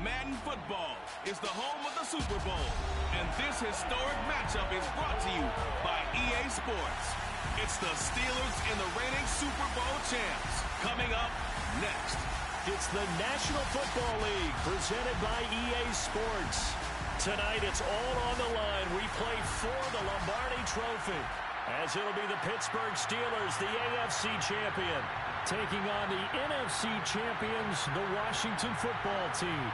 Madden football is the home of the Super Bowl, and this historic matchup is brought to you by EA Sports. It's the Steelers and the reigning Super Bowl champs. Coming up next. It's the National Football League presented by EA Sports. Tonight it's all on the line. We play for the Lombardi Trophy, as it'll be the Pittsburgh Steelers, the AFC champion, taking on the NFC champions, the Washington Football Team.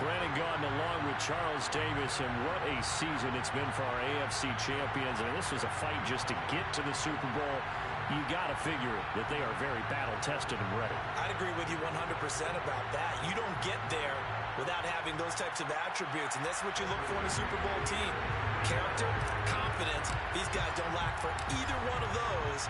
Brandon Gaudin along with Charles Davis, and what a season it's been for our AFC champions. And this was a fight just to get to the Super Bowl. You got to figure that they are very battle-tested and ready. I'd agree with you 100% about that. You don't get there without having those types of attributes, and that's what you look for in a Super Bowl team. Character, confidence. These guys don't lack for either one of those.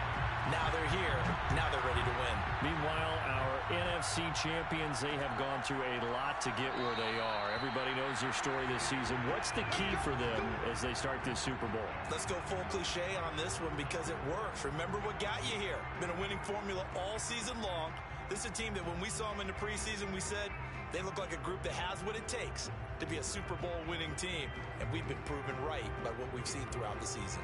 Now they're here. Now they're ready to win. Meanwhile, our NFC champions, they have gone through a lot to get where they are. Everybody knows their story this season. What's the key for them as they start this Super Bowl? Let's go full cliche on this one because it works. Remember what got you here. Been a winning formula all season long. This is a team that when we saw them in the preseason, we said they look like a group that has what it takes to be a Super Bowl winning team. And we've been proven right by what we've seen throughout the season.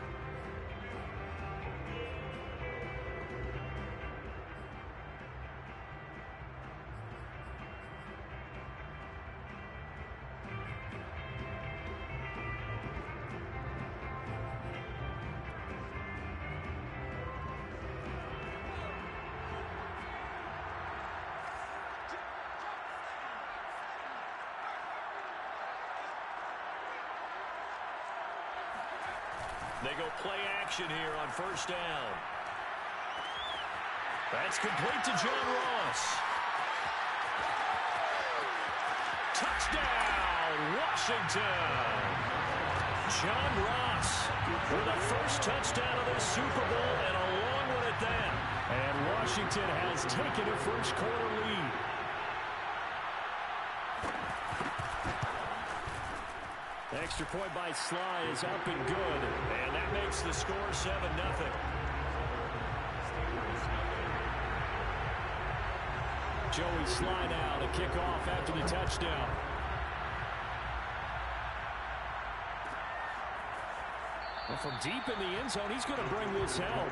They go play action here on first down. That's complete to John Ross. Touchdown, Washington. John Ross with the first touchdown of this Super Bowl, and a long one at that. And Washington has taken a first quarter lead. Extra point by Sly is up and good, and that makes the score 7-0. Joey Sly now to kick off after the touchdown. Well, from deep in the end zone, he's going to bring this out.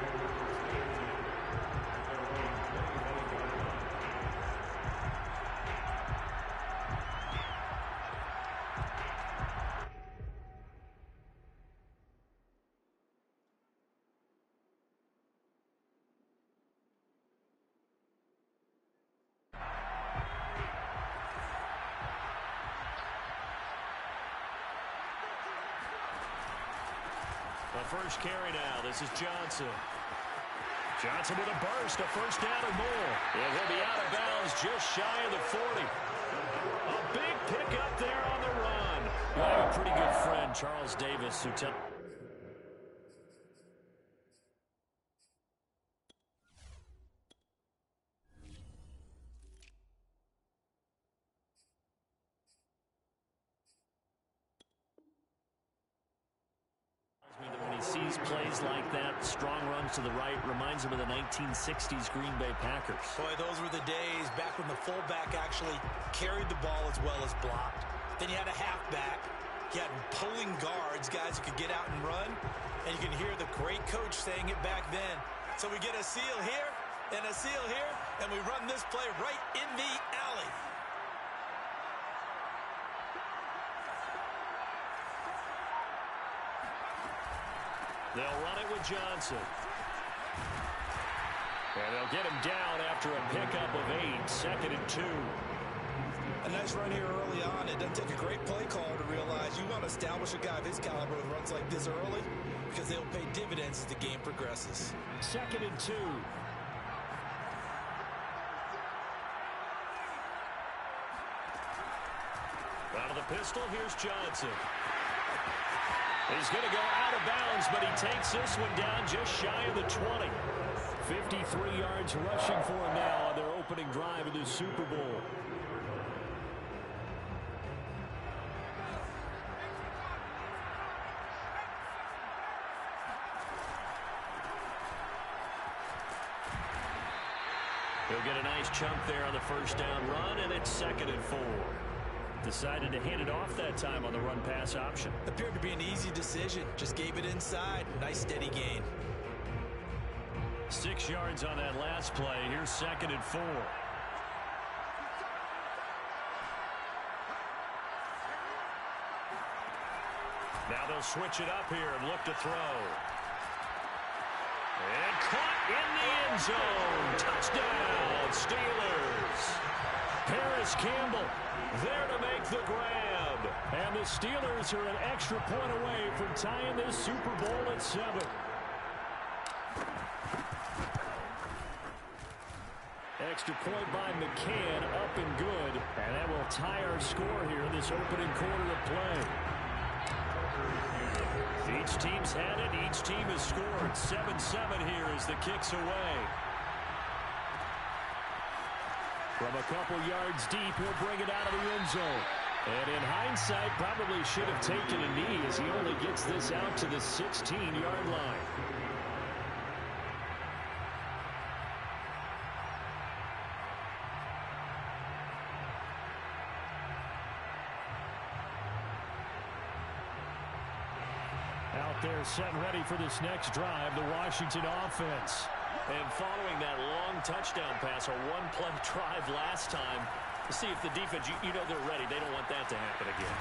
First carry now. This is Johnson. Johnson with a burst, a first down or more. And he'll be out of bounds just shy of the 40. A big pickup there on the run. You have a pretty good friend, Charles Davis, who sees plays like that, strong runs to the right, reminds him of the 1960s Green Bay Packers. Boy, those were the days back when the fullback actually carried the ball as well as blocked. Then you had a halfback. You had pulling guards, guys who could get out and run. And you can hear the great coach saying it back then. So we get a seal here and a seal here, and we run this play right in the alley. They'll run it with Johnson. And they'll get him down after a pickup of 8, 2nd and 2. A nice run here early on. It doesn't take a great play caller to realize you want to establish a guy of his caliber with runs like this early because they'll pay dividends as the game progresses. 2nd and 2. Out of the pistol, here's Johnson. He's going to go out of bounds, but he takes this one down just shy of the 20. 53 yards rushing for him now on their opening drive of the Super Bowl. He'll get a nice chunk there on the first down run, and it's 2nd and 4. Decided to hand it off that time on the run-pass option. Appeared to be an easy decision. Just gave it inside. Nice steady gain. 6 yards on that last play. Here's 2nd and 4. Now they'll switch it up here and look to throw. And caught in the end zone. Touchdown, Steelers. Paris Campbell there to make the grab. And the Steelers are an extra point away from tying this Super Bowl at 7. Extra point by McCann, up and good. And that will tie our score here in this opening quarter of play. Each team's had it. Each team has scored. 7-7 here as the kick's away. From a couple yards deep, he'll bring it out of the end zone. And in hindsight, probably should have taken a knee as he only gets this out to the 16-yard line. Out there set and ready for this next drive, the Washington offense. And following that long touchdown pass, a one-play drive last time, to see if the defense, you know they're ready. They don't want that to happen again.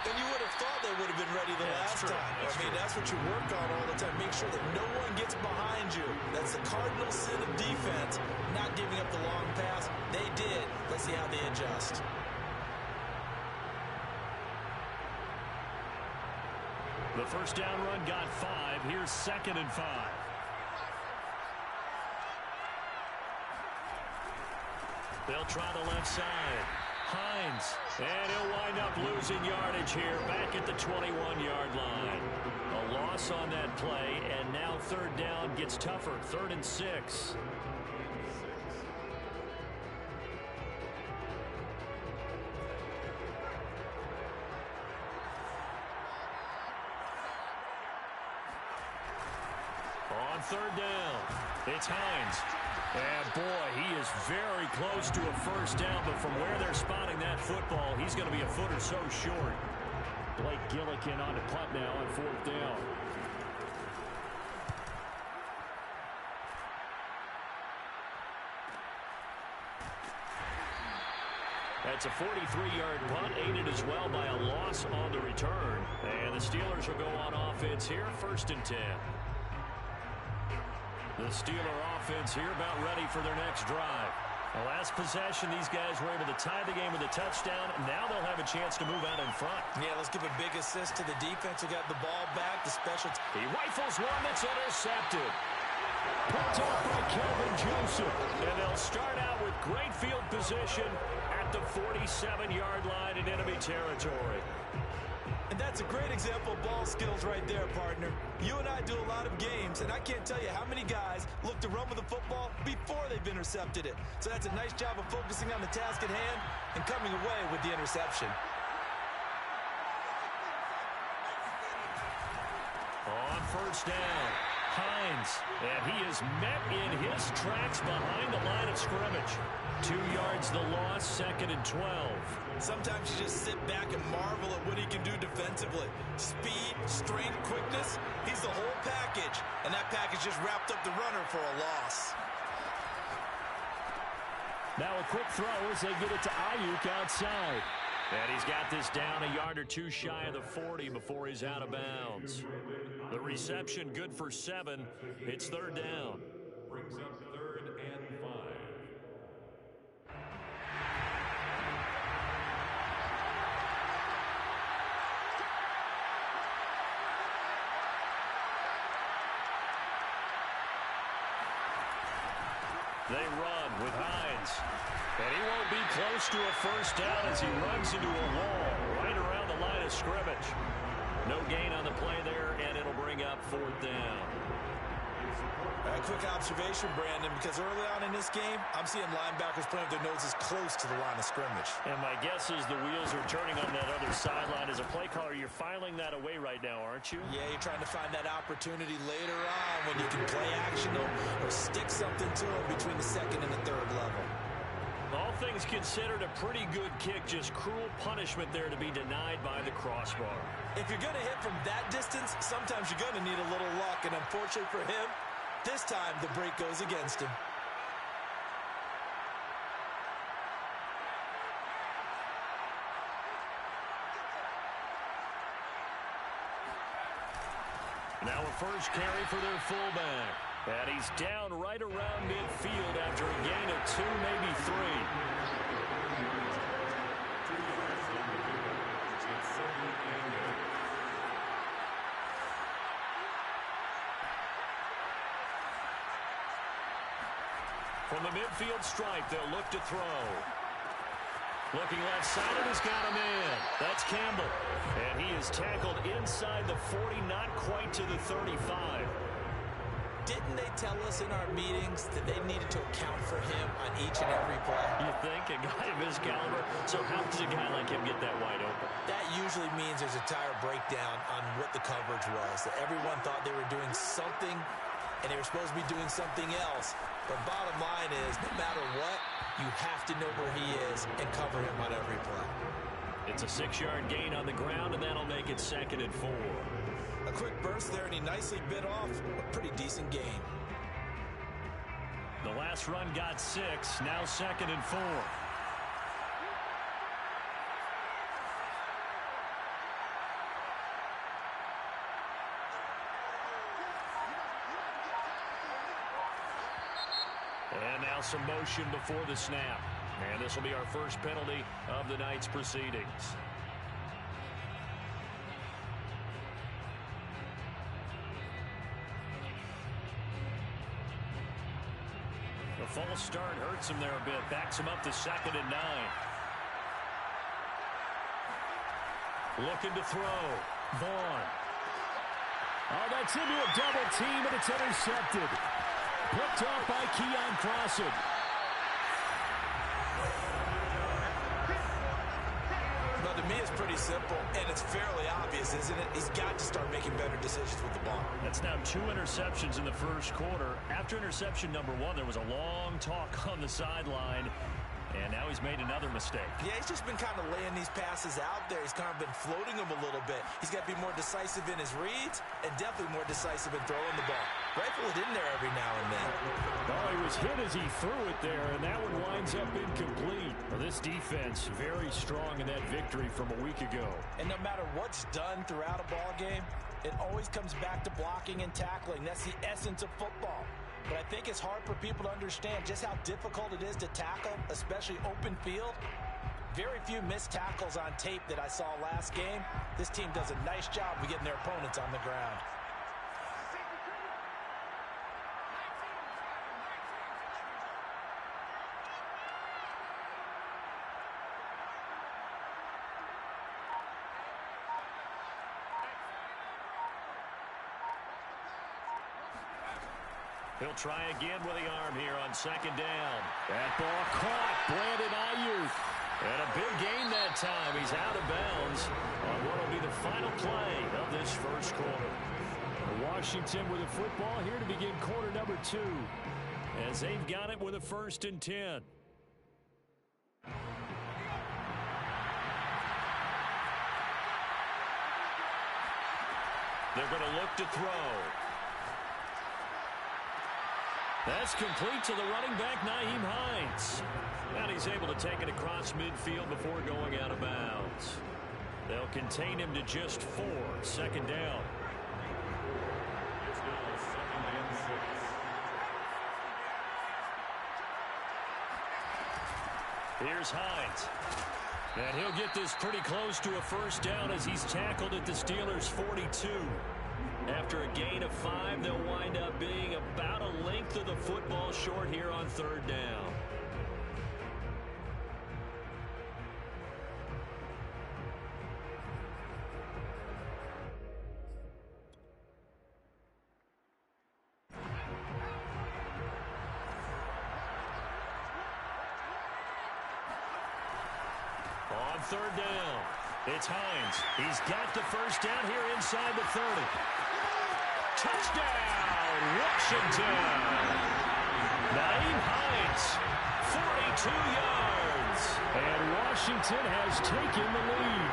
And you would have thought they would have been ready the last time. That's what you work on all the time. Make sure that no one gets behind you. That's the cardinal sin of defense, not giving up the long pass. They did. Let's see how they adjust. The first down run got 5. Here's 2nd and 5. They'll try the left side. Hines. And he'll wind up losing yardage here back at the 21-yard line. A loss on that play, and now 3rd down gets tougher. 3rd and 6. On 3rd down, it's Hines. And boy, he is very close to a first down, but from where they're spotting that football, he's going to be a foot or so short. Blake Gillikin on the punt now on 4th down. That's a 43-yard punt, aided as well by a loss on the return. And the Steelers will go on offense here, 1st and 10. The Steeler offense here about ready for their next drive. The last possession, these guys were able to tie the game with a touchdown. Now they'll have a chance to move out in front. Yeah, let's give a big assist to the defense who got the ball back. The special. He rifles one that's intercepted. Picked off by Kelvin Joseph. And they'll start out with great field position at the 47-yard line in enemy territory. And that's a great example of ball skills right there, partner. You and I do a lot of games, and I can't tell you how many guys look to run with the football before they've intercepted it. So that's a nice job of focusing on the task at hand and coming away with the interception. On 1st down, Hines. And he is met in his tracks behind the line of scrimmage. 2 yards the loss, 2nd and 12. Sometimes you just sit back and marvel at what he can do defensively. Speed, strength, quickness, he's the whole package. And that package just wrapped up the runner for a loss. Now a quick throw as they get it to Ayuk outside. And he's got this down a yard or two shy of the 40 before he's out of bounds. The reception good for 7. It's 3rd down. Brings up 3rd and 5. They run with Hines. And he won't be close to a first down as he runs into a wall right around the line of scrimmage. No gain on the play there, and it'll bring up 4th down. A quick observation, Brandon, because early on in this game, I'm seeing linebackers playing with their noses close to the line of scrimmage. And my guess is the wheels are turning on that other sideline. As a play caller, you're filing that away right now, aren't you? Yeah, you're trying to find that opportunity later on when you can play action or stick something to them between the second and the third level. All things considered, a pretty good kick. Just cruel punishment there to be denied by the crossbar. If you're going to hit from that distance, sometimes you're going to need a little luck. And unfortunately for him, this time the break goes against him. Now a first carry for their fullback. And he's down right around midfield after a gain of 2, maybe 3. From the midfield stripe, they'll look to throw. Looking left side, and he's got him in. That's Campbell. And he is tackled inside the 40, not quite to the 35. Didn't they tell us in our meetings that they needed to account for him on each and every play? You think? A guy of his caliber? So how does a guy like him get that wide open? That usually means there's a tire breakdown on what the coverage was. That everyone thought they were doing something, and they were supposed to be doing something else. But bottom line is, no matter what, you have to know where he is and cover him on every play. It's a 6-yard gain on the ground, and that'll make it 2nd and 4. A quick burst there, and he nicely bit off a pretty decent gain. The last run got 6, now 2nd and 4. And now some motion before the snap. And this will be our first penalty of the night's proceedings. The false start hurts him there a bit. Backs him up to 2nd and 9. Looking to throw. Vaughn. Oh, that's into a double team, and it's intercepted. Picked off by Keon Crossen. Well, to me, it's pretty simple, and it's fairly obvious, isn't it? He's got to start making better decisions with the ball. That's now 2 interceptions in the first quarter. After interception number 1, there was a long talk on the sideline. And now he's made another mistake. Yeah, he's just been kind of laying these passes out there. He's kind of been floating them a little bit. He's got to be more decisive in his reads and definitely more decisive in throwing the ball. Rifle it in there every now and then. Oh, he was hit as he threw it there, and that one winds up incomplete. Well, this defense very strong in that victory from a week ago. And no matter what's done throughout a ball game, it always comes back to blocking and tackling. That's the essence of football. But I think it's hard for people to understand just how difficult it is to tackle, especially open field. Very few missed tackles on tape that I saw last game. This team does a nice job of getting their opponents on the ground. He'll try again with the arm here on 2nd down. That ball caught. Brandon Ayuk. And a big gain that time. He's out of bounds on what will be the final play of this first quarter. Washington with a football here to begin quarter number 2. As they've got it with a 1st and 10. They're going to look to throw. That's complete to the running back, Nyheim Hines. And he's able to take it across midfield before going out of bounds. They'll contain him to just 4. 2nd down. Here's Hines. And he'll get this pretty close to a 1st down as he's tackled at the Steelers' 42. After a gain of 5, they'll wind up being about a length of the football short here on 3rd down. On third down, it's Hines. He's got the first down here inside the 30. Touchdown, Washington. Nyheim Hines, 42 yards. And Washington has taken the lead.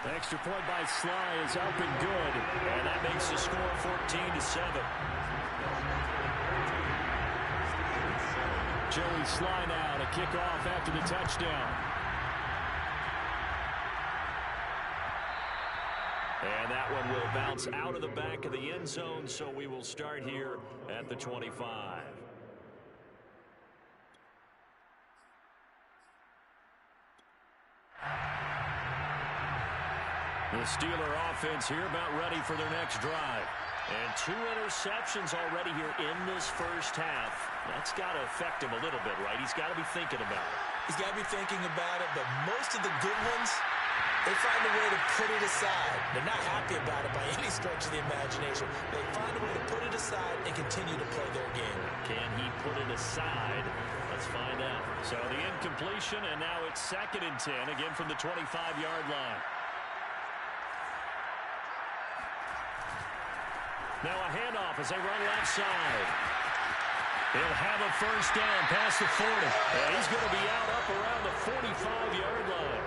The extra point by Sly is up and good. And that makes the score 14-7. Joey Sly now to kick off after the touchdown. And that one will bounce out of the back of the end zone, so we will start here at the 25. The Steeler offense here about ready for their next drive. And 2 interceptions already here in this first half. That's got to affect him a little bit, right? He's got to be thinking about it. He's got to be thinking about it, but most of the good ones, they find a way to put it aside. They're not happy about it by any stretch of the imagination. They find a way to put it aside and continue to play their game. Can he put it aside? Let's find out. So the incompletion, and now it's 2nd and 10, again from the 25-yard line. Now a handoff as they run left side. He'll have a first down past the 40. And he's going to be out up around the 45-yard line.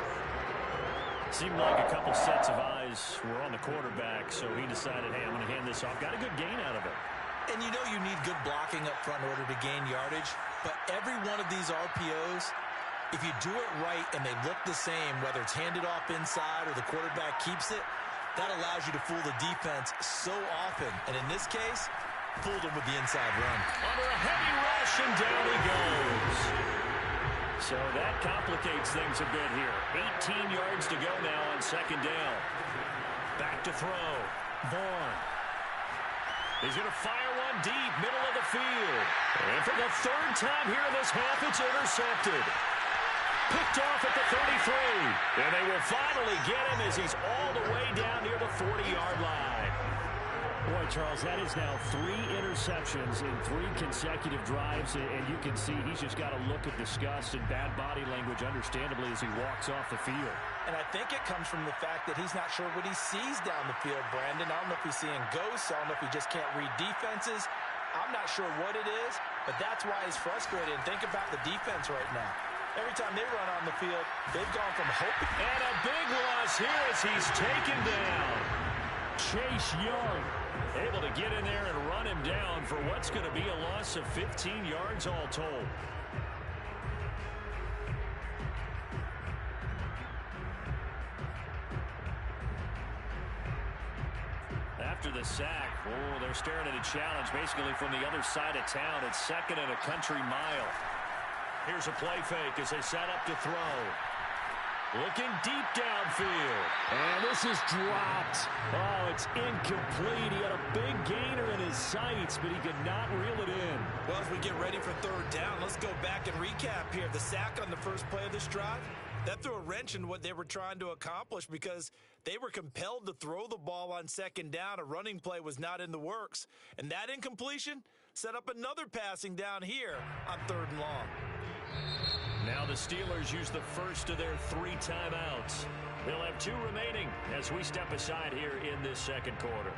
Seemed like a couple sets of eyes were on the quarterback, so he decided, hey, I'm going to hand this off. Got a good gain out of it. And you know you need good blocking up front in order to gain yardage. But every one of these RPOs, if you do it right and they look the same, whether it's handed off inside or the quarterback keeps it, that allows you to fool the defense so often. And in this case, fooled him with the inside run. Under a heavy rush, and down he goes. So that complicates things a bit here. 18 yards to go now on 2nd down. Back to throw. Vaughn. He's going to fire one deep, middle of the field. And for the 3rd time here in this half, it's intercepted. Picked off at the 33. And they will finally get him as he's all the way down near the 40-yard line. Boy, Charles, that is now 3 interceptions in 3 consecutive drives, and you can see he's just got a look of disgust and bad body language, understandably, as he walks off the field. And I think it comes from the fact that he's not sure what he sees down the field, Brandon. I don't know if he's seeing ghosts. I don't know if he just can't read defenses. I'm not sure what it is, but that's why he's frustrated. And think about the defense right now. Every time they run on the field, they've gone from hoping. And a big loss here as he's taken down. Chase Young able to get in there and run him down for what's going to be a loss of 15 yards all told. After the sack, they're staring at a challenge basically from the other side of town. It's 2nd and a country mile. Here's a play fake as they set up to throw. Looking deep downfield. And this is dropped. Oh, it's incomplete. He had a big gainer in his sights, but he could not reel it in. Well, as we get ready for 3rd down, let's go back and recap here. The sack on the first play of this drive, that threw a wrench in what they were trying to accomplish because they were compelled to throw the ball on 2nd down. A running play was not in the works. And that incompletion set up another passing down here on 3rd and long. Now the Steelers use the first of their 3 timeouts. They'll have 2 remaining as we step aside here in this 2nd quarter.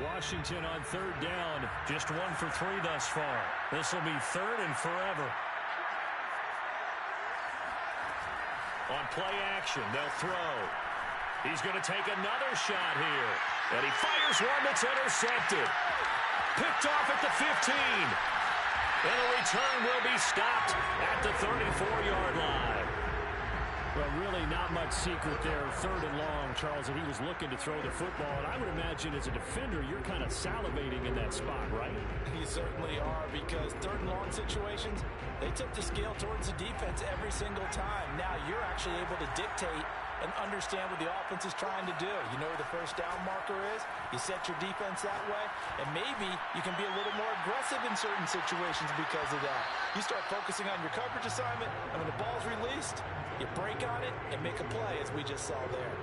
Washington on 3rd down. Just 1 for 3 thus far. This will be 3rd and forever. On play action, they'll throw. He's going to take another shot here. And he fires one that's intercepted. Picked off at the 15. And the return will be stopped at the 34-yard line. Well, really not much secret there. 3rd and long, Charles, and he was looking to throw the football. And I would imagine as a defender, you're kind of salivating in that spot, right? You certainly are, because 3rd and long situations, they tip the scale towards the defense every single time. Now you're actually able to dictate and understand what the offense is trying to do. You know where the first down marker is. You set your defense that way, and maybe you can be a little more aggressive in certain situations because of that. You start focusing on your coverage assignment, and when the ball's released, you break on it and make a play, as we just saw there.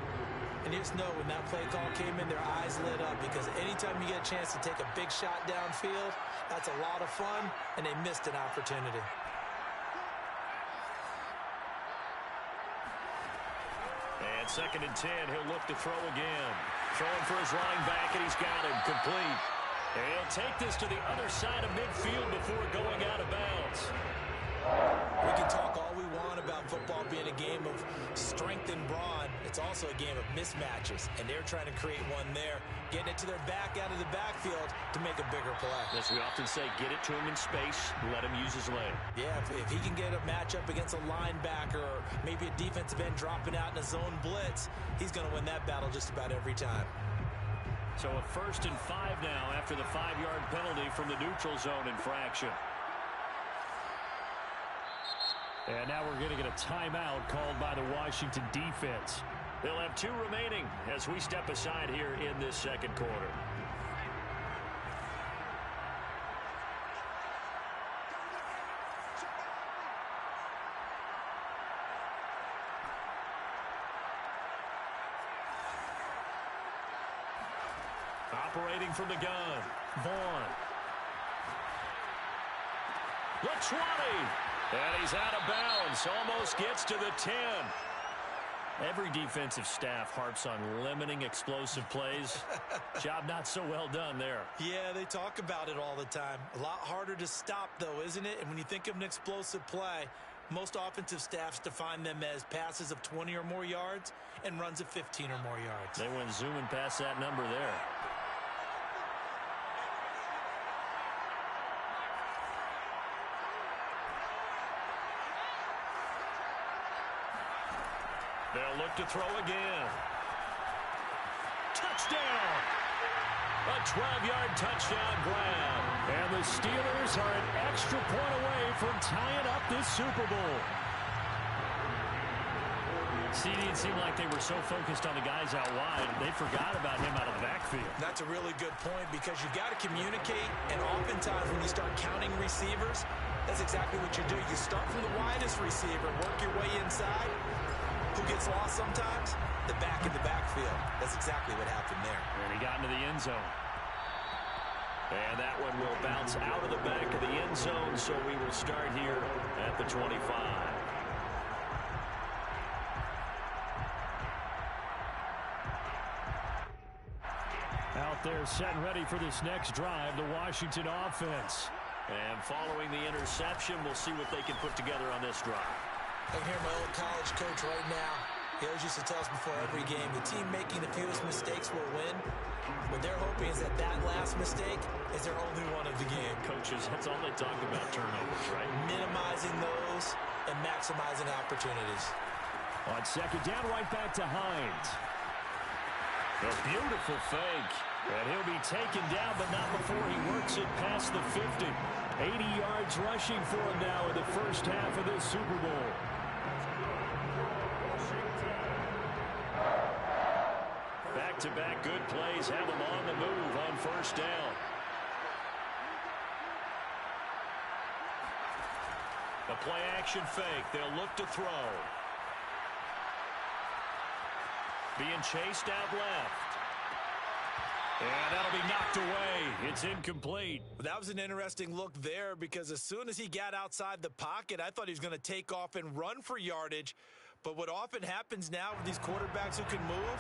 And you just know when that play call came in, their eyes lit up, because anytime you get a chance to take a big shot downfield, that's a lot of fun, and they missed an opportunity. And 2nd and 10, he'll look to throw again. Throwing for his running back, and he's got him complete. And he'll take this to the other side of midfield before going out of bounds. We can talk all we want about football being a game of strength and brawn. It's also a game of mismatches, and they're trying to create one there, getting it to their back out of the backfield to make a bigger play. As we often say, get it to him in space, let him use his leg. Yeah, if he can get a matchup against a linebacker or maybe a defensive end dropping out in a zone blitz, he's going to win that battle just about every time. So a 1st and 5 now after the 5-yard penalty from the neutral zone infraction. And now we're going to get a timeout called by the Washington defense. They'll have 2 remaining as we step aside here in this 2nd quarter. Operating from the gun, Vaughn. The 20. And he's out of bounds. Almost gets to the 10. Every defensive staff harps on limiting explosive plays. Job not so well done there. Yeah, they talk about it all the time. A lot harder to stop, though, isn't it? And when you think of an explosive play, most offensive staffs define them as passes of 20 or more yards and runs of 15 or more yards. They went zooming past that number there. They'll look to throw again. Touchdown! A 12-yard touchdown grab. And the Steelers are an extra point away from tying up this Super Bowl. See, it seemed like they were so focused on the guys out wide, they forgot about him out of the backfield. That's a really good point, because you got to communicate, and oftentimes when you start counting receivers, that's exactly what you do. You start from the widest receiver, work your way inside. Who gets lost sometimes? The back in the backfield. That's exactly what happened there. And he got into the end zone. And that one will bounce out of the back of the end zone, so we will start here at the 25. Out there set and ready for this next drive, the Washington offense. And following the interception, we'll see what they can put together on this drive. I can hear my old college coach right now. He always used to tell us before every game, the team making the fewest mistakes will win. What they're hoping is that that last mistake is their only one of the game. Coaches, that's all they talk about, turnovers, right? Minimizing those and maximizing opportunities. On 2nd down, right back to Hines. A beautiful fake. And he'll be taken down, but not before he works it past the 50. 80 yards rushing for him now in the first half of this Super Bowl. Back-to-back good plays have them on the move on 1st down. The play-action fake. They'll look to throw. Being chased out left. And that'll be knocked away. It's incomplete. That was an interesting look there, because as soon as he got outside the pocket, I thought he was going to take off and run for yardage. But what often happens now with these quarterbacks who can move,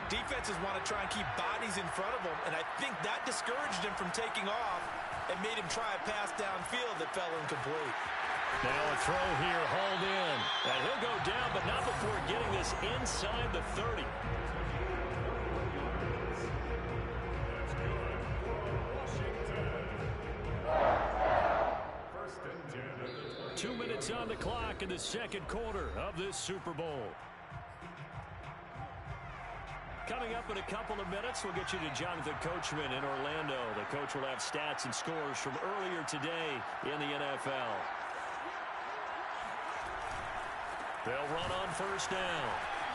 defenses want to try and keep bodies in front of them. And I think that discouraged him from taking off and made him try a pass downfield that fell incomplete. Now a throw here, hauled in. And he'll go down, but not before getting this inside the 30. 2 minutes on the clock in the 2nd quarter of this Super Bowl. Coming up in a couple of minutes, we'll get you to Jonathan Coachman in Orlando. The coach will have stats and scores from earlier today in the NFL. They'll run on 1st down.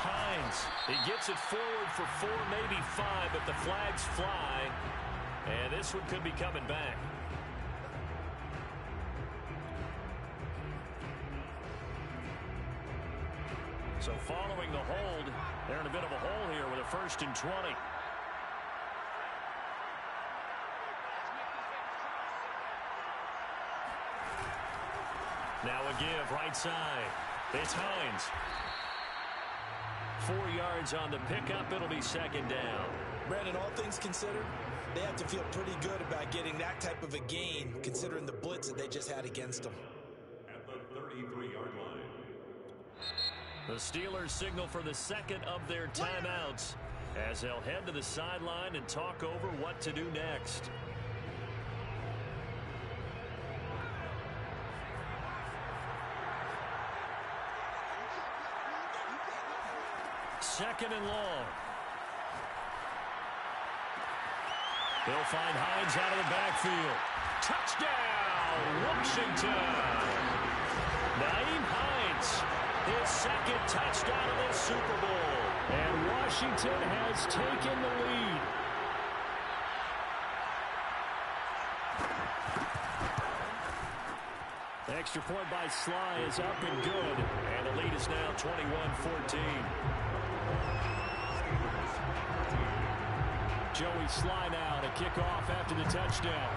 Hines, he gets it forward for 4, maybe 5, but the flags fly. And this one could be coming back. So following the hold, they're in a bit of a hole here with a 1st and 20. Now a give right side. It's Hines. 4 yards on the pickup. It'll be 2nd down. Brandon, all things considered, they have to feel pretty good about getting that type of a gain, considering the blitz that they just had against them. At the 33-yard line. The Steelers signal for the 2nd of their timeouts as they'll head to the sideline and talk over what to do next. Second and long. They'll find Hines out of the backfield. Touchdown, Washington. Nyheim Hines, his 2nd touchdown of the Super Bowl. And Washington has taken the lead. Extra point by Sly is up and good. And the lead is now 21-14. Joey Sly now to kick off after the touchdown.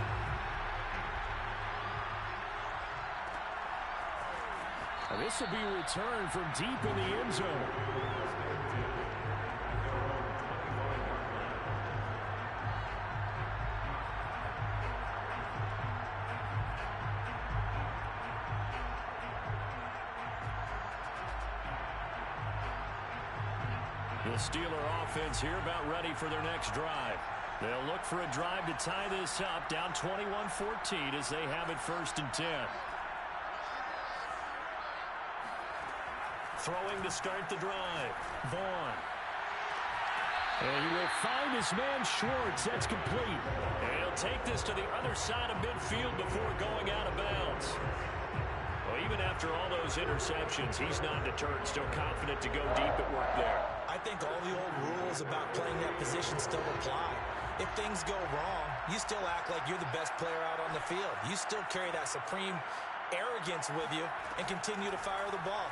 And this will be a return from deep in the end zone. The Steeler offense here about ready for their next drive. They'll look for a drive to tie this up, down 21-14 as they have it 1st and 10. Throwing to start the drive. Vaughn. And he will find his man Schwartz. That's complete. And he'll take this to the other side of midfield before going out of bounds. Well, even after all those interceptions, he's not deterred, still confident to go deep at work there. I think all the old rules about playing that position still apply. If things go wrong, you still act like you're the best player out on the field. You still carry that supreme arrogance with you and continue to fire the ball.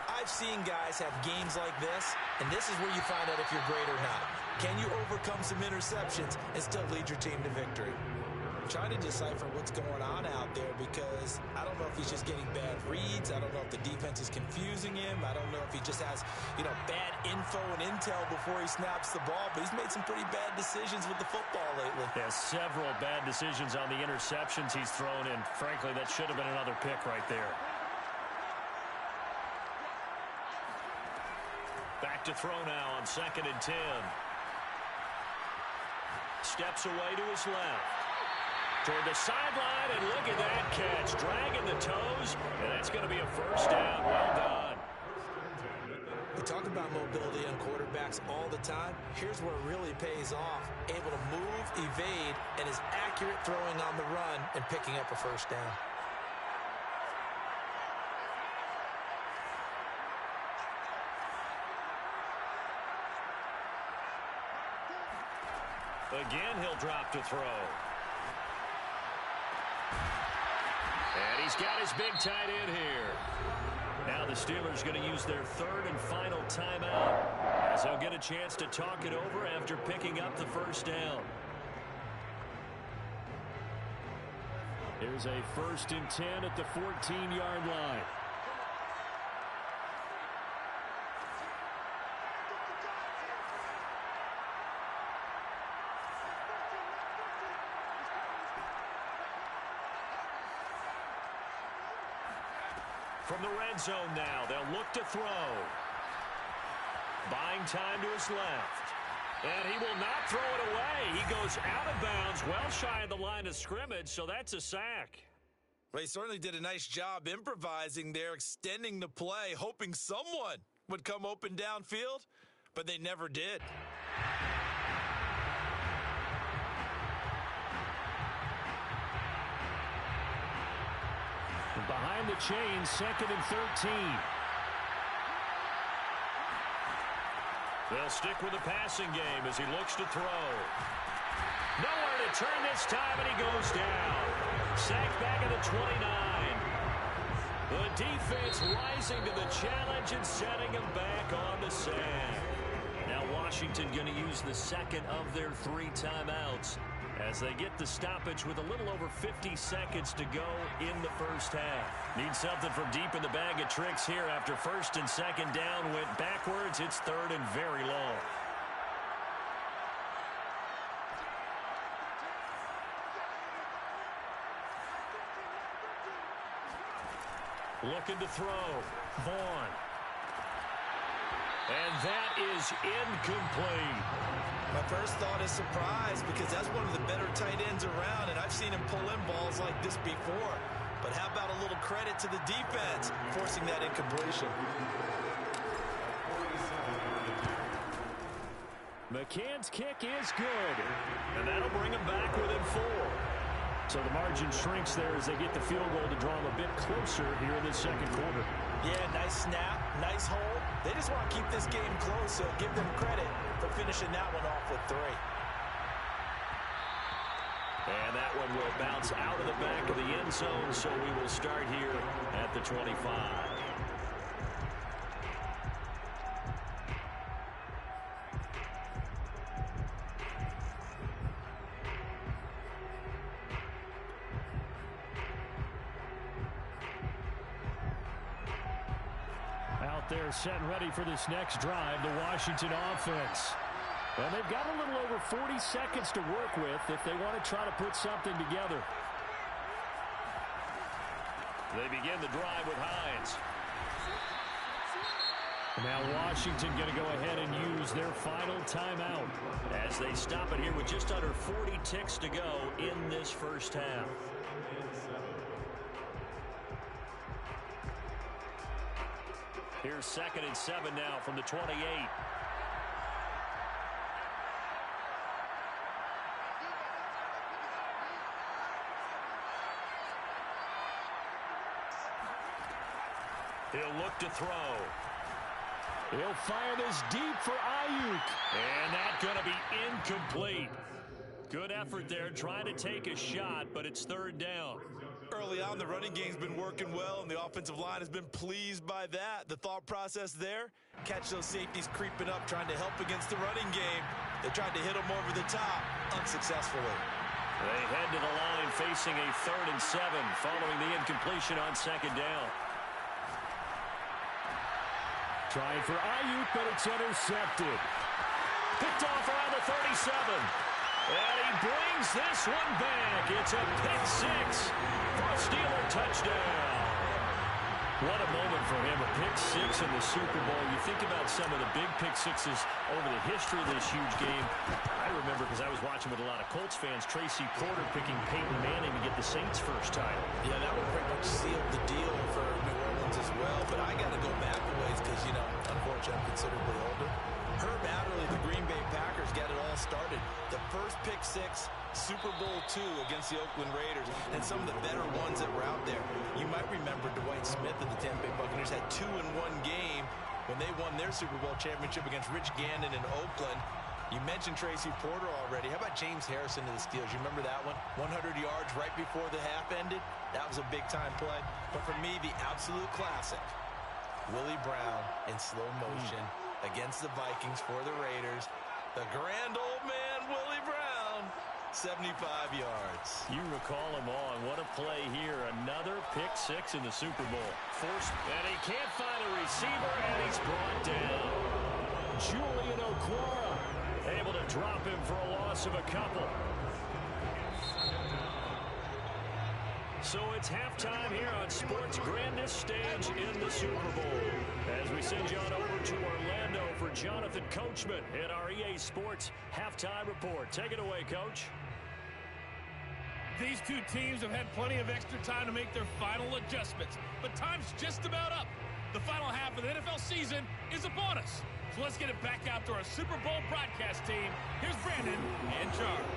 I've seen guys have games like this, and this is where you find out if you're great or not. Can you overcome some interceptions and still lead your team to victory? I'm trying to decipher what's going on out there because I don't know if he's just getting bad reads. I don't know if the defense is confusing him. I don't know if he just has, bad info and intel before he snaps the ball. But he's made some pretty bad decisions with the football lately. Yeah, several bad decisions on the interceptions he's thrown in. Frankly, that should have been another pick right there. Back to throw now on 2nd and 10. Steps away to his left. Toward the sideline, and look at that catch. Dragging the toes, and that's going to be a 1st down. Well done. We talk about mobility on quarterbacks all the time. Here's where it really pays off. Able to move, evade, and is accurate throwing on the run and picking up a 1st down. Again, he'll drop to throw. And he's got his big tight end here. Now the Steelers going to use their 3rd and final timeout as they'll get a chance to talk it over after picking up the 1st down. Here's a 1st and 10 at the 14-yard line. From the red zone now, they'll look to throw. Buying time to his left. And he will not throw it away. He goes out of bounds, well shy of the line of scrimmage, so that's a sack. Well, he certainly did a nice job improvising there, extending the play, hoping someone would come open downfield, but they never did. Behind the chains, 2nd and 13. They'll stick with the passing game as he looks to throw. Nowhere to turn this time, and he goes down. Sacked back at the 29. The defense rising to the challenge and setting them back on the sand. Now Washington going to use the second of their 3 timeouts as they get the stoppage with a little over 50 seconds to go in the first half. Need something from deep in the bag of tricks here after first and second down went backwards. It's third and very long. Looking to throw. Vaughn. And that is incomplete. My first thought is surprise because that's one of the better tight ends around, and I've seen him pull in balls like this before. But how about a little credit to the defense forcing that incompletion? McCann's kick is good, and that'll bring him back within 4. So the margin shrinks there as they get the field goal to draw them a bit closer here in the second quarter. Yeah, nice snap, nice hold. They just want to keep this game close, so give them credit for finishing that one off with 3. And that one will bounce out of the back of the end zone, so we will start here at the 25. They're set and ready for this next drive, the Washington offense. And they've got a little over 40 seconds to work with if they want to try to put something together. They begin the drive with Hines. Now Washington going to go ahead and use their final timeout as they stop it here with just under 40 ticks to go in this first half. Here's 2nd and 7 now from the 28. He'll look to throw. He'll fire this deep for Ayuk. And that's going to be incomplete. Good effort there trying to take a shot, but it's 3rd down. Early on, the running game's been working well, and the offensive line has been pleased by that. The thought process there, catch those safeties creeping up, trying to help against the running game. They tried to hit them over the top, unsuccessfully. They head to the line facing a 3rd and 7 following the incompletion on 2nd down. Trying for Ayuk, but it's intercepted. Picked off around the 37. And he brings this one back. It's a pick 6 for a Steeler touchdown. What a moment for him, a pick 6 in the Super Bowl. You think about some of the big pick 6s over the history of this huge game. I remember because I was watching with a lot of Colts fans, Tracy Porter picking Peyton Manning to get the Saints' first title. Yeah, that would pretty much seal the deal for New Orleans as well. But I got to go back a ways because, you know, unfortunately I'm considerably older. Herb Adderley, the Green Bay Packers, got it all started. The first pick 6, Super Bowl II against the Oakland Raiders, and some of the better ones that were out there. You might remember Dwight Smith of the Tampa Bay Buccaneers had 2 in one game when they won their Super Bowl championship against Rich Gannon in Oakland. You mentioned Tracy Porter already. How about James Harrison to the Steelers? You remember that one? 100 yards right before the half ended? That was a big-time play. But for me, the absolute classic, Willie Brown in slow motion against the Vikings for the Raiders. The grand old man, Willie Brown, 75 yards. You recall him on. What a play here. Another pick 6 in the Super Bowl. Forced, and he can't find a receiver, and he's brought down. Julian Okwara able to drop him for a loss of a couple. So it's halftime here on sports' grandest stage in the Super Bowl. As we send you on over to Orlando for Jonathan Coachman at our EA Sports Halftime Report. Take it away, Coach. These two teams have had plenty of extra time to make their final adjustments, but time's just about up. The final half of the NFL season is upon us. So let's get it back out to our Super Bowl broadcast team. Here's Brandon and Charles.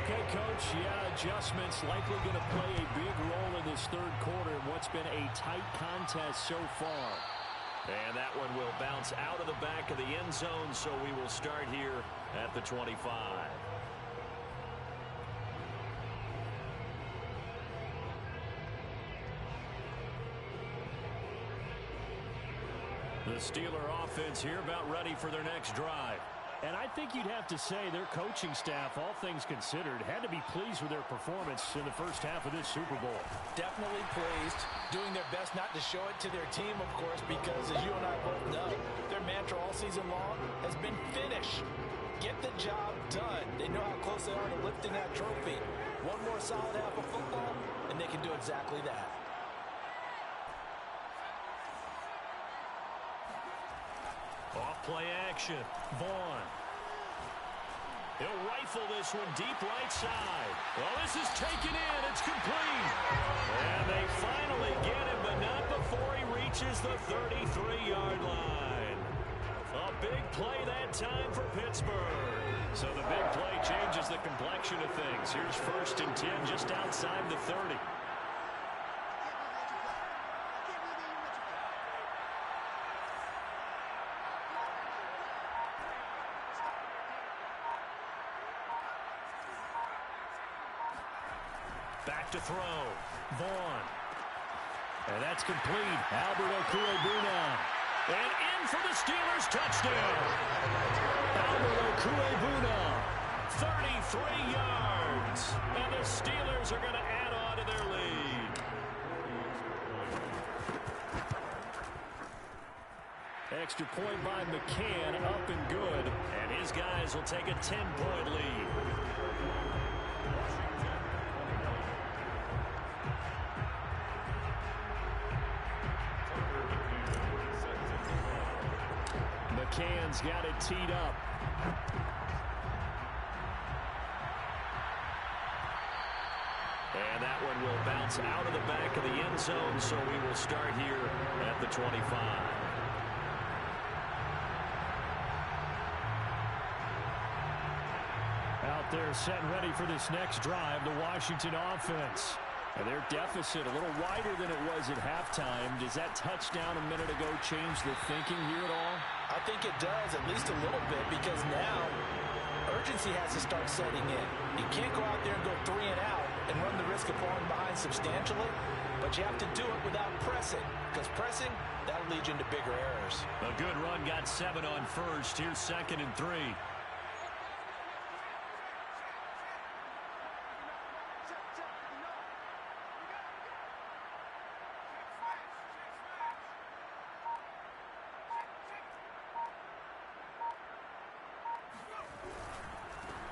Okay, Coach. Yeah, adjustments likely going to play a big role in this third quarter in what's been a tight contest so far. And that one will bounce out of the back of the end zone, so we will start here at the 25. The Steeler offense here about ready for their next drive. And I think you'd have to say their coaching staff, all things considered, had to be pleased with their performance in the first half of this Super Bowl. Definitely pleased, doing their best not to show it to their team, of course, because as you and I both know, their mantra all season long has been finish. Get the job done. They know how close they are to lifting that trophy. One more solid half of football, and they can do exactly that. Off play action. Vaughn. He'll rifle this one deep right side. Well, this is taken in. It's complete. And they finally get him, but not before he reaches the 33-yard line. A big play that time for Pittsburgh. So the big play changes the complexion of things. Here's 1st and 10 just outside the 30. Back to throw. Vaughn. And that's complete. Albert Okwuegbunam. And in for the Steelers touchdown. Albert Okwuegbunam. 33 yards. And the Steelers are going to add on to their lead. Extra point by McCann, up and good. And his guys will take a 10-point lead. McCann's got it teed up. And that one will bounce out of the back of the end zone, so we will start here at the 25. Out there set and ready for this next drive, the Washington offense. And their deficit a little wider than it was at halftime. Does that touchdown a minute ago change the thinking here at all? I think it does, at least a little bit, because now urgency has to start setting in. You can't go out there and go 3 and out and run the risk of falling behind substantially, but you have to do it without pressing, because pressing, that'll lead you into bigger errors. A good run, got 7 on first. Here's 2nd and 3.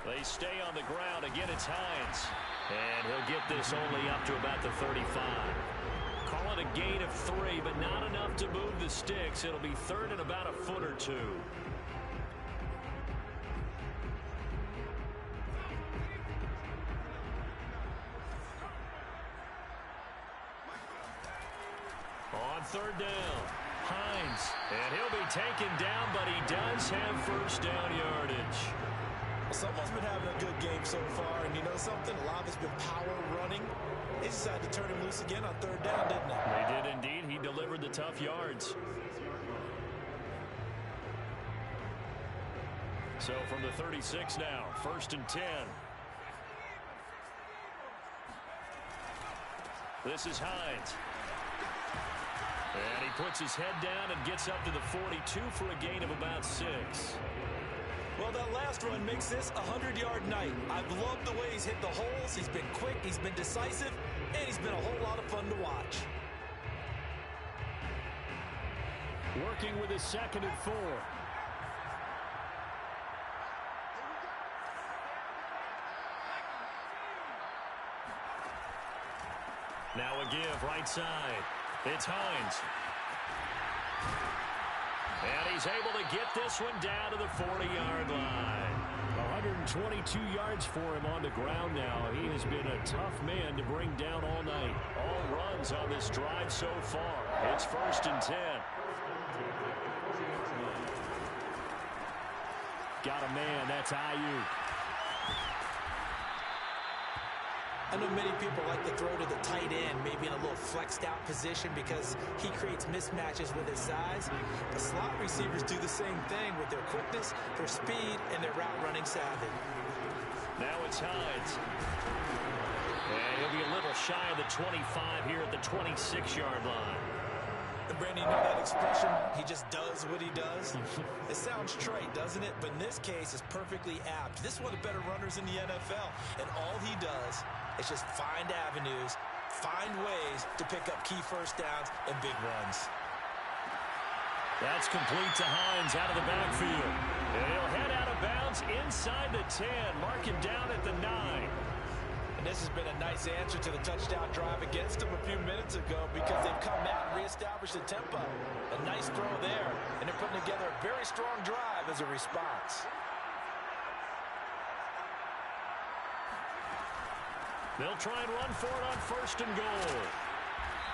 They stay on the ground. Again, it's Hines. And he'll get this only up to about the 35. Call it a gain of 3, but not enough to move the sticks. It'll be 3rd and about a foot or 2. On 3rd down, Hines. And he'll be taken down, but he does have 1st down yardage. Someone's been having a good game so far, and you know something? A lot of it's been power running. They decided to turn him loose again on 3rd down, didn't they? They did indeed. He delivered the tough yards. So from the 36 now, 1st and 10. This is Hines. And he puts his head down and gets up to the 42 for a gain of about 6. Well, that last run makes this a 100-yard night. I've loved the way he's hit the holes. He's been quick, he's been decisive, and he's been a whole lot of fun to watch. Working with his 2nd and 4. Now a give right side. It's Hines. And he's able to get this one down to the 40-yard line. 122 yards for him on the ground now. He has been a tough man to bring down all night. All runs on this drive so far. It's 1st and 10. Got a man. That's Ayuk. I know many people like to throw to the tight end, maybe in a little flexed out position because he creates mismatches with his size. The slot receivers do the same thing with their quickness, their speed, and their route running savvy. Now it's Hines. And he'll be a little shy of the 25 here at the 26-yard line. And Brandon, you know that expression, he just does what he does? It sounds trite, doesn't it? But in this case, it's perfectly apt. This is one of the better runners in the NFL. And all he does is just find avenues, find ways to pick up key first downs and big runs. That's complete to Hines out of the backfield. And he'll head out of bounds inside the 10, marking down at the 9. And this has been a nice answer to the touchdown drive against them a few minutes ago because they've come out and reestablished the tempo. A nice throw there, and they're putting together a very strong drive as a response. They'll try and run for it on 1st and goal.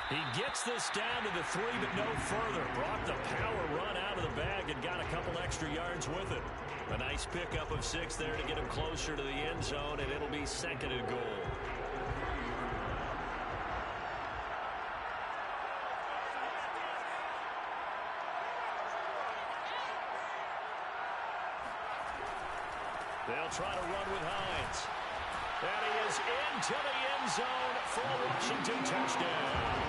He gets this down to the 3, but no further. Brought the power run out of the bag and got a couple extra yards with it. A nice pickup of 6 there to get him closer to the end zone, and it'll be 2nd and goal. They'll try to run with Hines. And he is into the end zone for a Washington touchdown.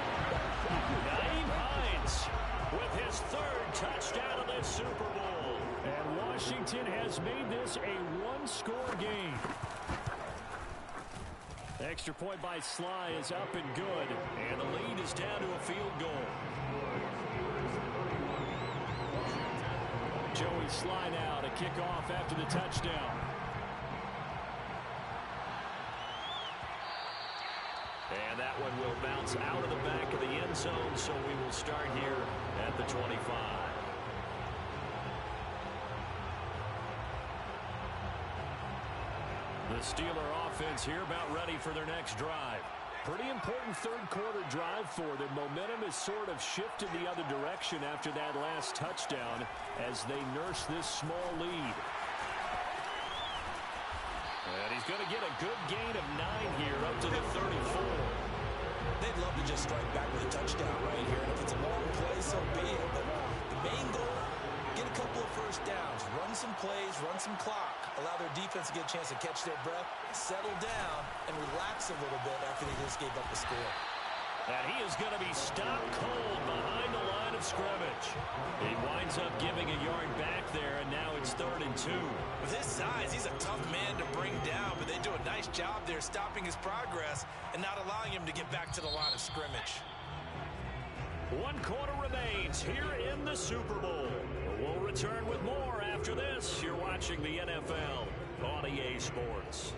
Naeem Hines with his 3rd touchdown of this Super Bowl. And Washington has made this a one-score game. Extra point by Sly is up and good. And the lead is down to a field goal. Joey Sly now to kick off after the touchdown. And that one will bounce out of the back of the end zone, so we will start here at the 25. The Steeler offense here about ready for their next drive. Pretty important third-quarter drive for them. Momentum has sort of shifted the other direction after that last touchdown as they nurse this small lead. And he's going to get a good gain of 9 here up to the 34. They'd love to just strike back with a touchdown right here. And if it's a long play, so be it. But the main goal, get a couple of first downs, run some plays, run some clock, allow their defense to get a chance to catch their breath, settle down, and relax a little bit after they just gave up the score. And he is going to be stopped cold behind the line of scrimmage. He winds up giving a yard back there, and now it's 3rd and 2. With his size, he's a tough man to bring down, but they do a nice job there stopping his progress and not allowing him to get back to the line of scrimmage. 1 quarter remains here in the Super Bowl. We'll return with more after this. You're watching the NFL on EA Sports.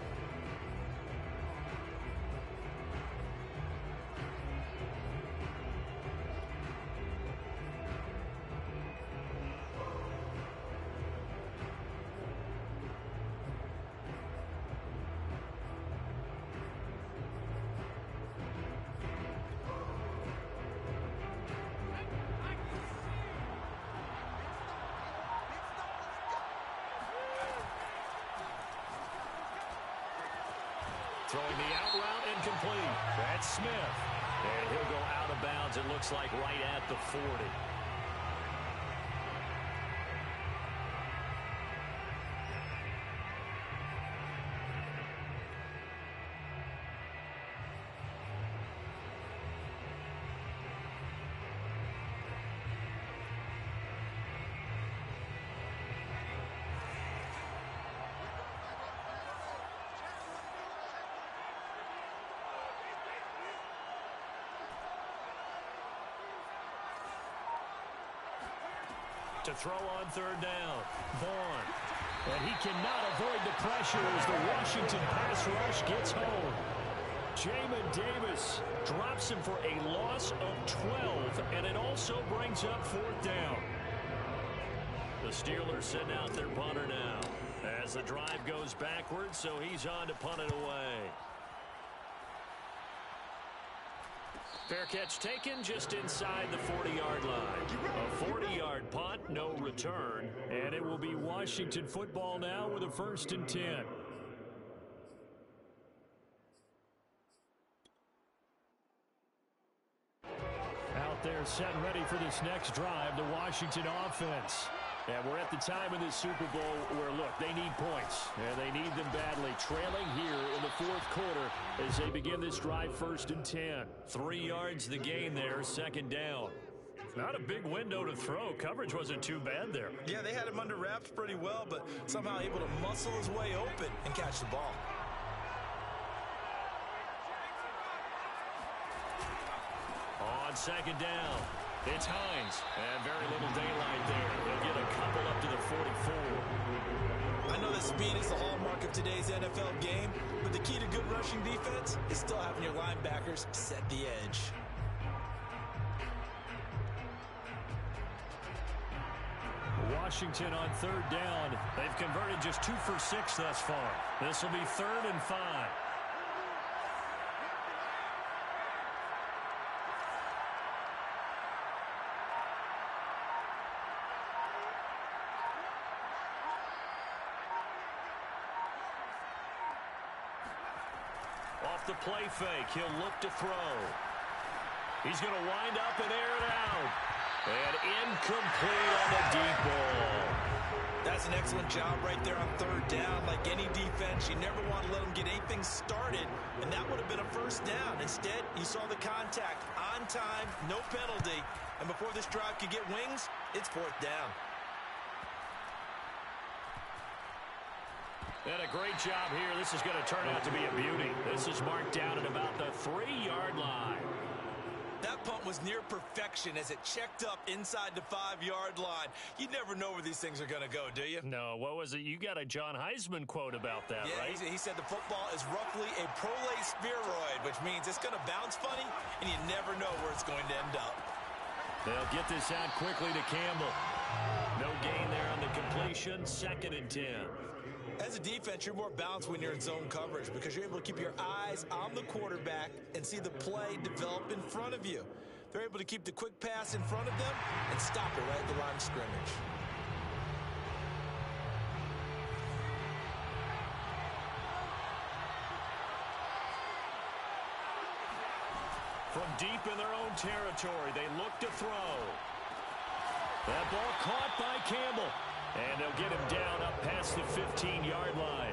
Throwing the out route incomplete. That's Smith. And he'll go out of bounds, it looks like, right at the 40. To throw on 3rd down. Vaughn. And he cannot avoid the pressure as the Washington pass rush gets home. Jamin Davis drops him for a loss of 12, and it also brings up 4th down. The Steelers send out their punter now as the drive goes backwards, so he's on to punt it away. Fair catch taken just inside the 40-yard line. A 40-yard punt, no return. And it will be Washington football now with a 1st and 10. Out there set and ready for this next drive, the Washington offense. And we're at the time in this Super Bowl where, look, they need points. And they need them badly. Trailing here in the 4th quarter as they begin this drive 1st and 10. 3 yards the gain there, 2nd down. Not a big window to throw. Coverage wasn't too bad there. Yeah, they had him under wraps pretty well, but somehow able to muscle his way open and catch the ball. On second down, it's Hines. And very little daylight there. They'll get a couple up to the 44. I know that speed is the hallmark of today's NFL game, but the key to good rushing defense is still having your linebackers set the edge. Washington on third down. They've converted just 2 for 6 thus far. This will be 3rd and 5. Off the play fake, he'll look to throw. He's going to wind up and air it out. And incomplete on the deep ball. That's an excellent job right there on third down. Like any defense, you never want to let them get anything started, and that would have been a first down. Instead, you saw the contact on time, no penalty, and before this drive could get wings, it's 4th down. And a great job here. This is going to turn out to be a beauty. This is marked down at about the 3-yard line. That punt was near perfection as it checked up inside the 5-yard line. You never know where these things are going to go, do you? No, what was it? You got a John Heisman quote about that, right? Yeah, he said the football is roughly a prolate spheroid, which means it's going to bounce funny, and you never know where it's going to end up. They'll get this out quickly to Campbell. No gain there on the completion. 2nd and 10. As a defense, you're more balanced when you're in zone coverage because you're able to keep your eyes on the quarterback and see the play develop in front of you. They're able to keep the quick pass in front of them and stop it right at the line of scrimmage. From deep in their own territory, they look to throw. That ball caught by Campbell. And they'll get him down up past the 15-yard line.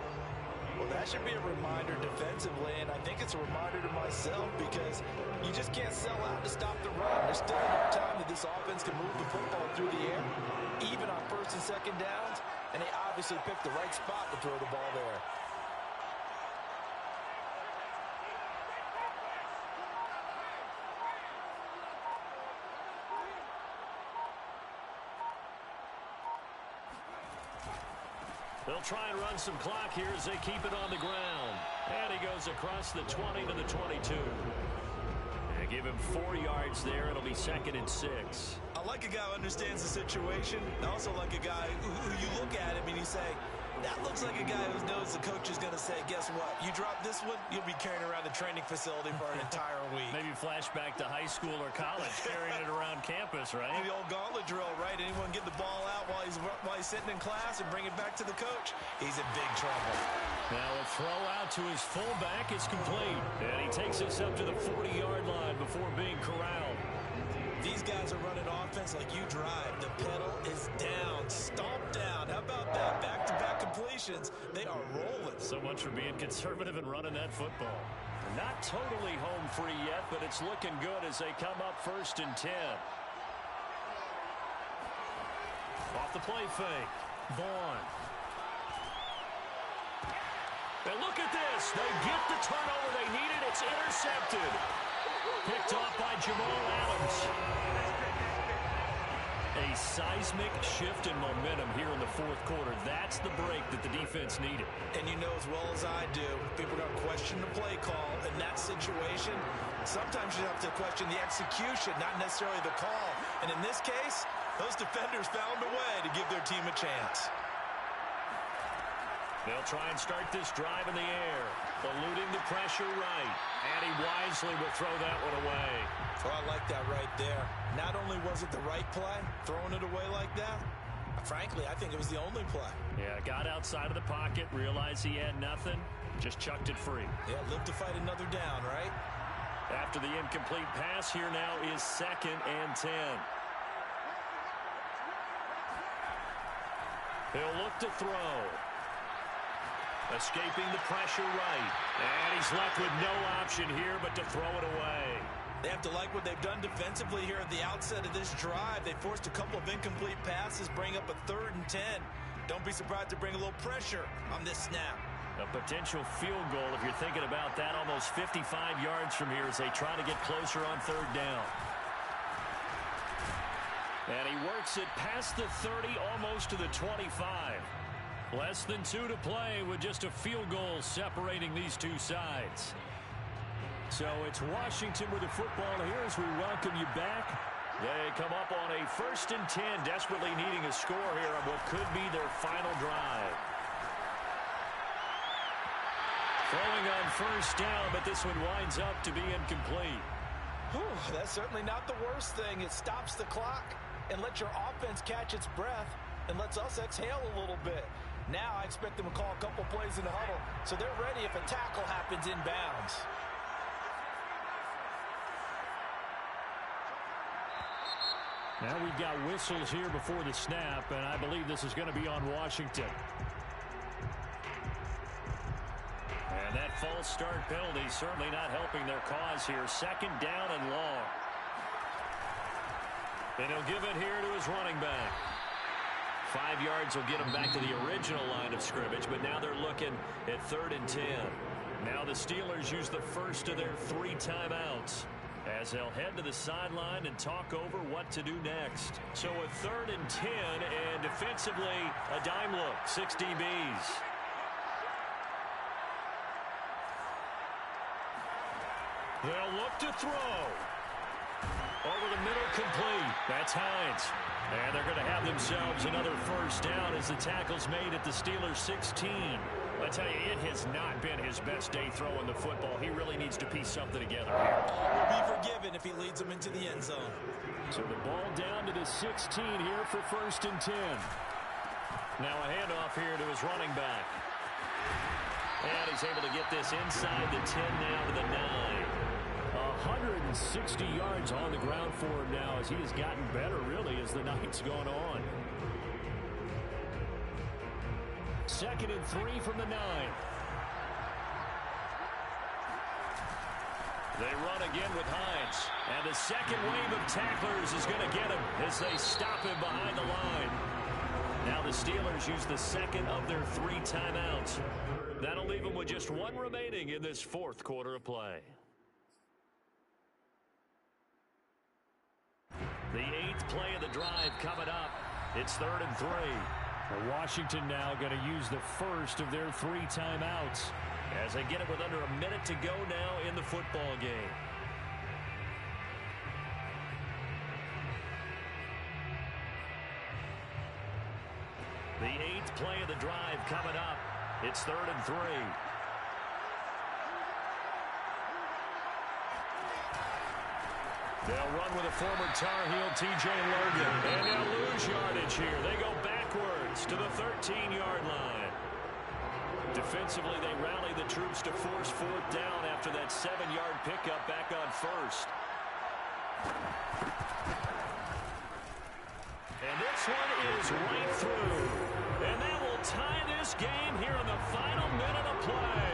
Well, that should be a reminder defensively, and I think it's a reminder to myself because you just can't sell out to stop the run. There's still enough time that this offense can move the football through the air, even on 1st and 2nd downs, and they obviously picked the right spot to throw the ball there. They'll try and run some clock here as they keep it on the ground. And he goes across the 20 to the 22. They give him 4 yards there. It'll be 2nd and 6. I like a guy who understands the situation. I also like a guy who you look at him and you say, that looks like a guy who knows the coach is going to say, guess what? You drop this one, you'll be carrying around the training facility for an entire week. Maybe flashback to high school or college, carrying it around campus, right? The old gauntlet drill, right? Anyone get the ball out while he's sitting in class and bring it back to the coach? He's in big trouble. Now a throw out to his fullback is complete. And he takes us up to the 40-yard line before being corralled. These guys are running offense like you drive. The pedal is down, stomped down. How about that? Back-to-back completions. They are rolling. So much for being conservative and running that football. Not totally home free yet, but it's looking good as they come up 1st and 10. Off the play fake. Vaughn. And look at this. They get the turnover they needed. It's intercepted. Picked off by Jamal Adams. A seismic shift in momentum here in the 4th quarter. That's the break that the defense needed. And you know as well as I do, people are going to question the play call in that situation. Sometimes you have to question the execution, not necessarily the call. And in this case, those defenders found a way to give their team a chance. They'll try and start this drive in the air, eluding the pressure right. And he wisely will throw that one away. Oh, I like that right there. Not only was it the right play, throwing it away like that, frankly, I think it was the only play. Yeah, got outside of the pocket, realized he had nothing, just chucked it free. Yeah, live to fight another down, right? After the incomplete pass, here now is 2nd and 10. He'll look to throw. Escaping the pressure right. And he's left with no option here but to throw it away. They have to like what they've done defensively here at the outset of this drive. They forced a couple of incomplete passes, bring up a 3rd and 10. Don't be surprised to bring a little pressure on this snap. A potential field goal, if you're thinking about that, almost 55 yards from here as they try to get closer on 3rd down. And he works it past the 30, almost to the 25. Less than 2 to play with just a field goal separating these two sides. So it's Washington with the football here as we welcome you back. They come up on a 1st and 10, desperately needing a score here on what could be their final drive. Throwing on 1st down, but this one winds up to be incomplete. Whew, that's certainly not the worst thing. It stops the clock and lets your offense catch its breath and lets us exhale a little bit. Now I expect them to call a couple plays in the huddle so they're ready if a tackle happens inbounds. Now we've got whistles here before the snap, and I believe this is going to be on Washington. And that false start penalty certainly not helping their cause here. 2nd down and long. And he'll give it here to his running back. 5 yards will get him back to the original line of scrimmage, but now they're looking at 3rd and 10. Now the Steelers use the first of their 3 timeouts as they'll head to the sideline and talk over what to do next. So a 3rd and 10, and defensively, a dime look, 6 DBs. They'll look to throw. Over the middle, complete. That's Hines. And they're going to have themselves another 1st down as the tackle's made at the Steelers' 16. I tell you, it has not been his best day throwing the football. He really needs to piece something together here. Will be forgiven if he leads them into the end zone. So the ball down to the 16 here for 1st and 10. Now a handoff here to his running back. And he's able to get this inside the 10 now to the 9. 160 yards on the ground for him now as he has gotten better, really, as the night's gone on. 2nd and 3 from the 9. They run again with Hines. And the second wave of tacklers is going to get him as they stop him behind the line. Now the Steelers use the 2nd of their 3 timeouts. That'll leave them with just 1 remaining in this 4th quarter of play. The 8th play of the drive coming up. It's 3rd and 3. Well, Washington now going to use the first of their 3 timeouts as they get it with under a minute to go now in the football game. The 8th play of the drive coming up. It's 3rd and 3. They'll run with a former Tar Heel, T.J. Logan. And they'll lose yardage here. They go backwards to the 13-yard line. Defensively, they rally the troops to force 4th down after that 7-yard pickup back on 1st. And this one is right through. And that will tie this game here in the final minute of play.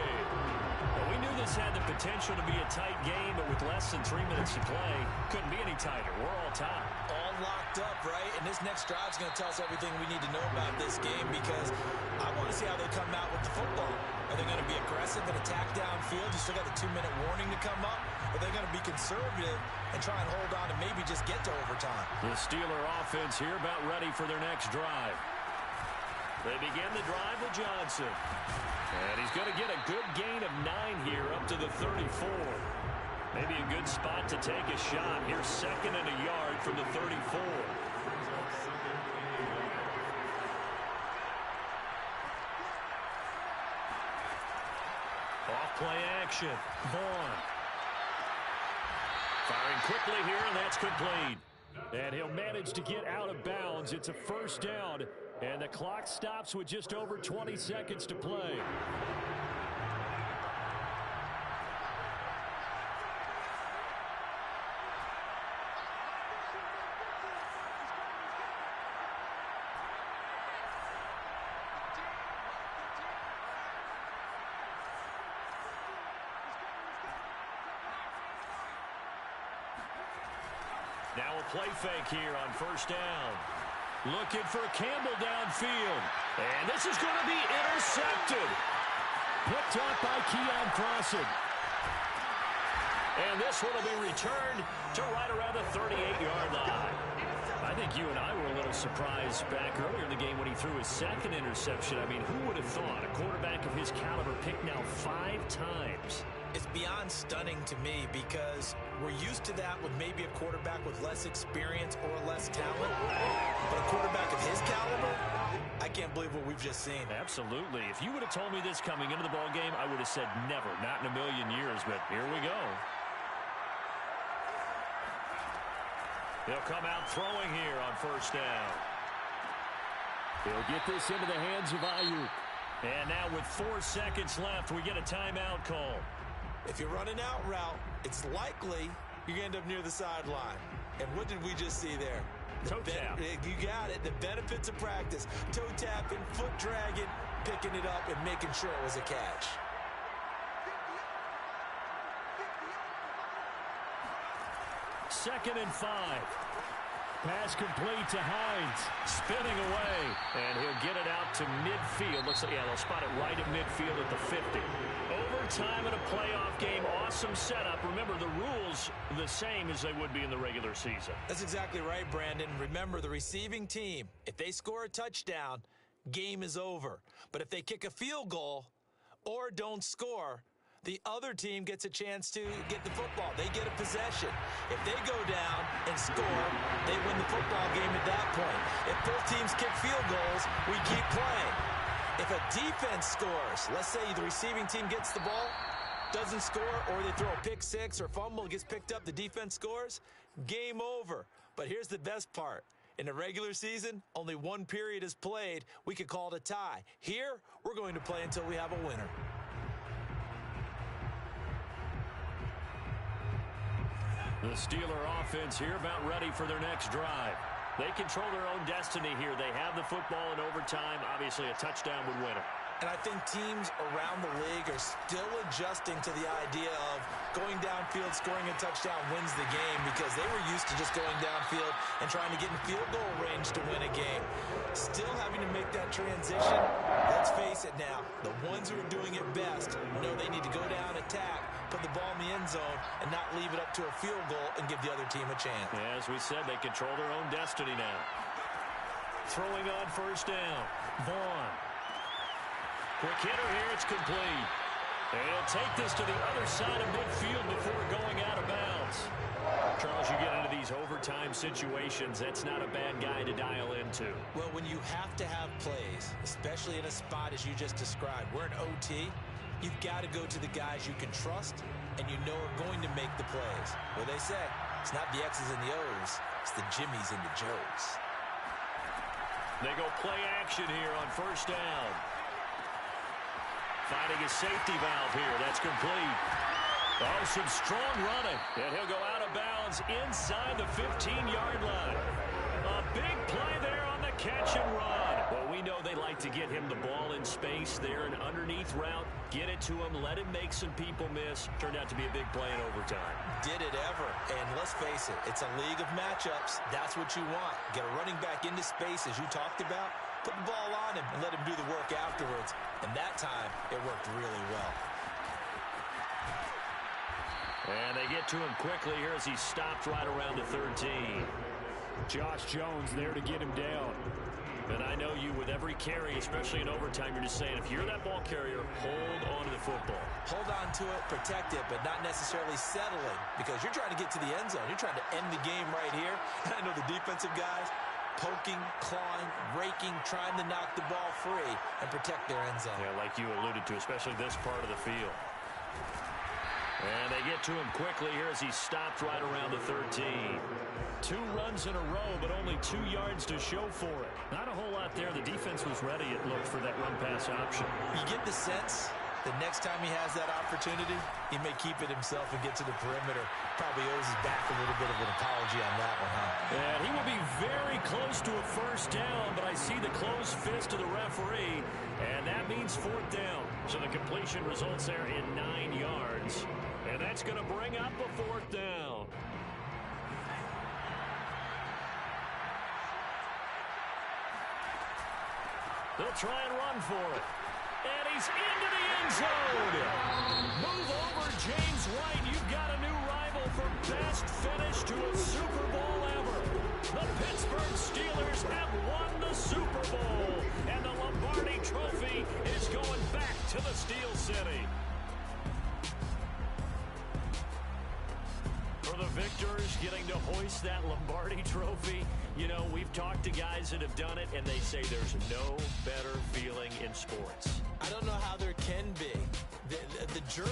We knew this had the potential to be a tight game, but with less than 3 minutes to play, couldn't be any tighter. We're all tied. All locked up, right? And this next drive is going to tell us everything we need to know about this game because I want to see how they come out with the football. Are they going to be aggressive and attack downfield? You still got the 2-minute warning to come up? Are they going to be conservative and try and hold on and maybe just get to overtime? The Steeler offense here about ready for their next drive. They begin the drive with Johnson. And he's going to get a good gain of 9 here up to the 34. Maybe a good spot to take a shot. Here's 2nd and a yard from the 34. Off play action. Vaughn. Firing quickly here, and that's complete. And he'll manage to get out of bounds. It's a 1st down. And the clock stops with just over 20 seconds to play. Now a play fake here on first down. Looking for Campbell downfield. And this is going to be intercepted. Picked up by Keon Crossen. And this one will be returned to right around the 38-yard line. I think you and I were a little surprised back earlier in the game when he threw his second interception. I mean, who would have thought a quarterback of his caliber picked now 5 times? It's beyond stunning to me because we're used to that with maybe a quarterback with less experience or less talent. But a quarterback of his caliber, I can't believe what we've just seen. Absolutely. If you would have told me this coming into the ball game, I would have said never, not in a million years, but here we go. He'll come out throwing here on first down. He'll get this into the hands of Ayuk. And now with 4 seconds left, we get a timeout call. If you're running out route, it's likely you're going to end up near the sideline. And what did we just see there? Toe tap. You got it. The benefits of practice. Toe tapping, foot dragging, picking it up, and making sure it was a catch. Second and 5. Pass complete to Hines. Spinning away. And he'll get it out to midfield. Looks like, yeah, they'll spot it right at midfield at the 50. Overtime in a playoff game. Awesome setup. Remember, the rules the same as they would be in the regular season. That's exactly right, Brandon. Remember, the receiving team, if they score a touchdown, game is over. But if they kick a field goal or don't score, the other team gets a chance to get the football. They get a possession. If they go down and score, they win the football game at that point. If both teams kick field goals, we keep playing. If a defense scores, let's say the receiving team gets the ball, doesn't score, or they throw a pick six or fumble, gets picked up, the defense scores, game over. But here's the best part. In the regular season, only 1 period is played. We could call it a tie. Here, we're going to play until we have a winner. The Steeler offense here about ready for their next drive. They control their own destiny here. They have the football in overtime. Obviously, a touchdown would win it. And I think teams around the league are still adjusting to the idea of going downfield, scoring a touchdown wins the game because they were used to just going downfield and trying to get in field goal range to win a game. Still having to make that transition. Let's face it now, the ones who are doing it best know they need to go down, attack, put the ball in the end zone, and not leave it up to a field goal and give the other team a chance. Yeah, as we said, they control their own destiny now. Throwing on first down. Vaughn. Quick hitter here, it's complete. And he'll take this to the other side of midfield before going out of bounds. Charles, you get into these overtime situations, that's not a bad guy to dial into. Well, when you have to have plays, especially in a spot as you just described, we're in OT, you've got to go to the guys you can trust and you know are going to make the plays. What they say, it's not the X's and the O's, it's the Jimmies and the Joes. They go play action here on first down. Finding a safety valve here. That's complete. Oh, some strong running. And he'll go out of bounds inside the 15-yard line. A big play there on the catch and run. Well, we know they like to get him the ball in space there, an underneath route. Get it to him. Let him make some people miss. Turned out to be a big play in overtime. Did it ever. And let's face it, it's a league of matchups. That's what you want. Get a running back into space, as you talked about. Put the ball on him and let him do the work afterwards. And that time, it worked really well. And they get to him quickly here as he stopped right around the 13. Josh Jones there to get him down. And I know you, with every carry, especially in overtime, you're just saying, if you're that ball carrier, hold on to the football. Hold on to it, protect it, but not necessarily settling because you're trying to get to the end zone. You're trying to end the game right here. And I know the defensive guys, poking, clawing, raking, trying to knock the ball free and protect their end zone. Yeah, like you alluded to, especially this part of the field. And they get to him quickly here as he stopped right around the 13. 2 runs in a row, but only 2 yards to show for it. Not a whole lot there. The defense was ready, it looked, for that run-pass option. You get the sense the next time he has that opportunity, he may keep it himself and get to the perimeter. Probably owes his back a little bit of an apology on that one, huh? And he will be very close to a first down, but I see the closed fist of the referee, and that means 4th down. So the completion results there in 9 yards, and that's going to bring up a 4th down. They'll try and run for it. And he's into the end zone. Move over, James White. You've got a new rival for best finish to a Super Bowl ever. The Pittsburgh Steelers have won the Super Bowl. And the Lombardi Trophy is going back to the Steel City. For the victors getting to hoist that Lombardi Trophy, you know, we've talked to guys that have done it, and they say there's no better feeling in sports. I don't know how there can be. The journey